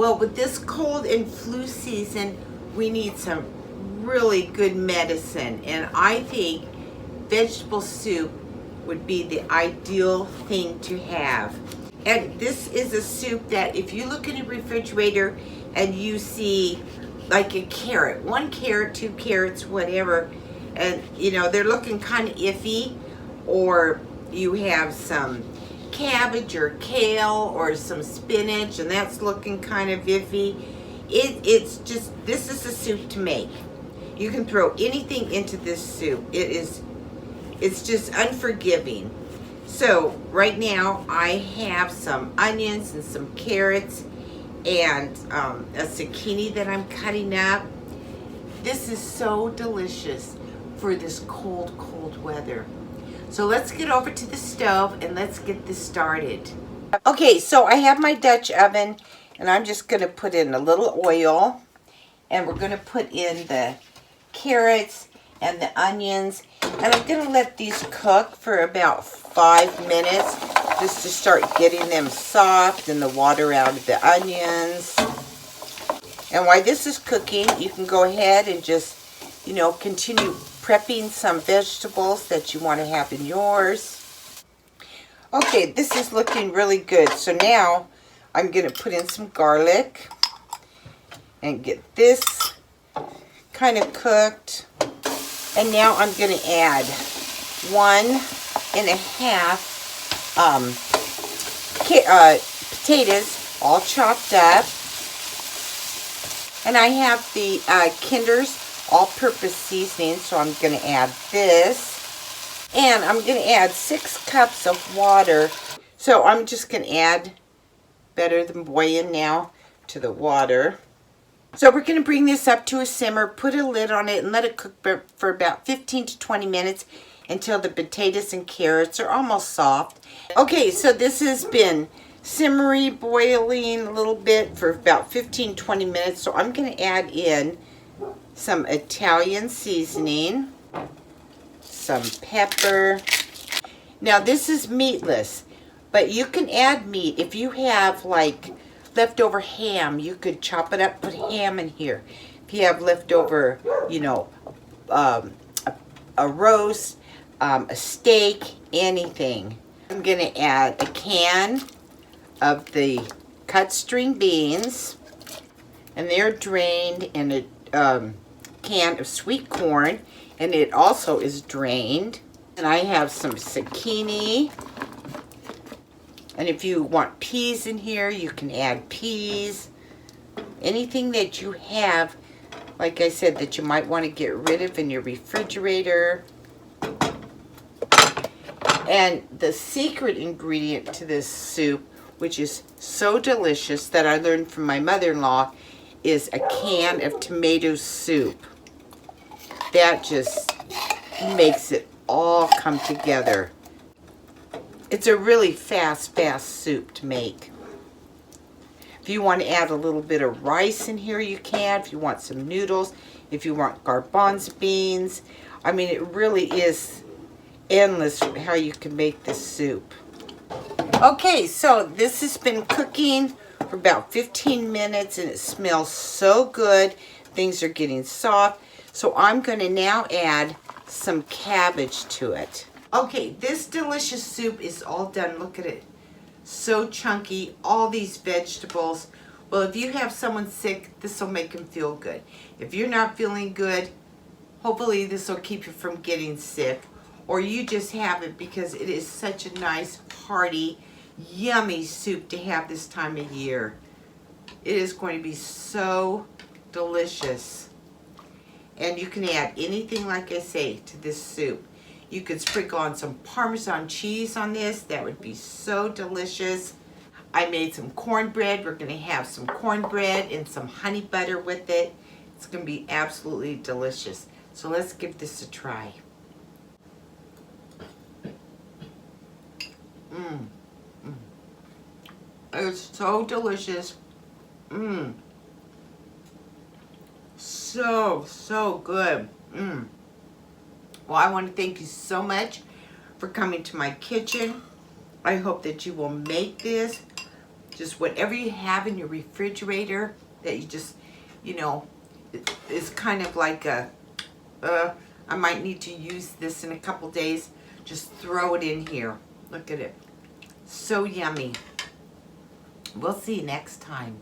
Well, with this cold and flu season, we need some really good medicine. And I think vegetable soup would be the ideal thing to have. And this is a soup that if you look in the refrigerator and you see like a carrot, 1 carrot, 2 carrots, whatever, and you know, they're looking kind of iffy, or you have some cabbage or kale or some spinach and that's looking kind of iffy, it's just, this is a soup to make. You can throw anything into this soup. It's just unforgiving. So right now I have some onions and some carrots and a zucchini that I'm cutting up. This is so delicious for this cold weather. So let's get over to the stove and let's get this started. Okay, so I have my Dutch oven and I'm just going to put in a little oil, and we're going to put in the carrots and the onions, and I'm going to let these cook for about 5 minutes just to start getting them soft and the water out of the onions. And while this is cooking, you can go ahead and just, you know, continue prepping some vegetables that you want to have in yours. Okay, this is looking really good. So now I'm going to put in some garlic and get this kind of cooked. And now I'm going to add 1.5 potatoes all chopped up. And I have the Kinder's all-purpose seasoning, so I'm going to add this. And I'm going to add 6 cups of water. So I'm just going to add better than boiling now to the water. So we're going to bring this up to a simmer, put a lid on it, and let it cook for about 15 to 20 minutes until the potatoes and carrots are almost soft. Okay, so this has been simmery, boiling a little bit for about 15-20 minutes. So I'm going to add in some Italian seasoning, some pepper. Now this is meatless, but you can add meat. If you have like leftover ham, you could chop it up, put ham in here. If you have leftover, you know, a roast, a steak, anything. I'm going to add a can of the cut string beans, and they're drained, in a can of sweet corn, and it also is drained. And I have some zucchini, and if you want peas in here, you can add peas. Anything that you have, like I said, that you might want to get rid of in your refrigerator. And the secret ingredient to this soup, which is so delicious that I learned from my mother-in-law, is a can of tomato soup. That just makes it all come together. It's a really fast soup to make. If you want to add a little bit of rice in here, you can. If you want some noodles, if you want garbanzo beans. I mean, it really is endless how you can make this soup. Okay, so this has been cooking for about 15 minutes and it smells so good. Things are getting soft. So I'm going to now add some cabbage to it. Okay, this delicious soup is all done. Look at it. So chunky, all these vegetables. Well, if you have someone sick, this will make them feel good. If you're not feeling good, hopefully this will keep you from getting sick. Or you just have it because it is such a nice, hearty, yummy soup to have this time of year. It is going to be so delicious. And you can add anything, like I say, to this soup. You could sprinkle on some Parmesan cheese on this. That would be so delicious. I made some cornbread. We're going to have some cornbread and some honey butter with it. It's going to be absolutely delicious. So let's give this a try. It's so delicious. So good. Well, I want to thank you so much for coming to my kitchen. I hope that you will make this. just whatever you have in your refrigerator that you just, you know, is kind of like a, I might need to use this in a couple days. Just throw it in here. Look at it. So yummy. We'll see you next time.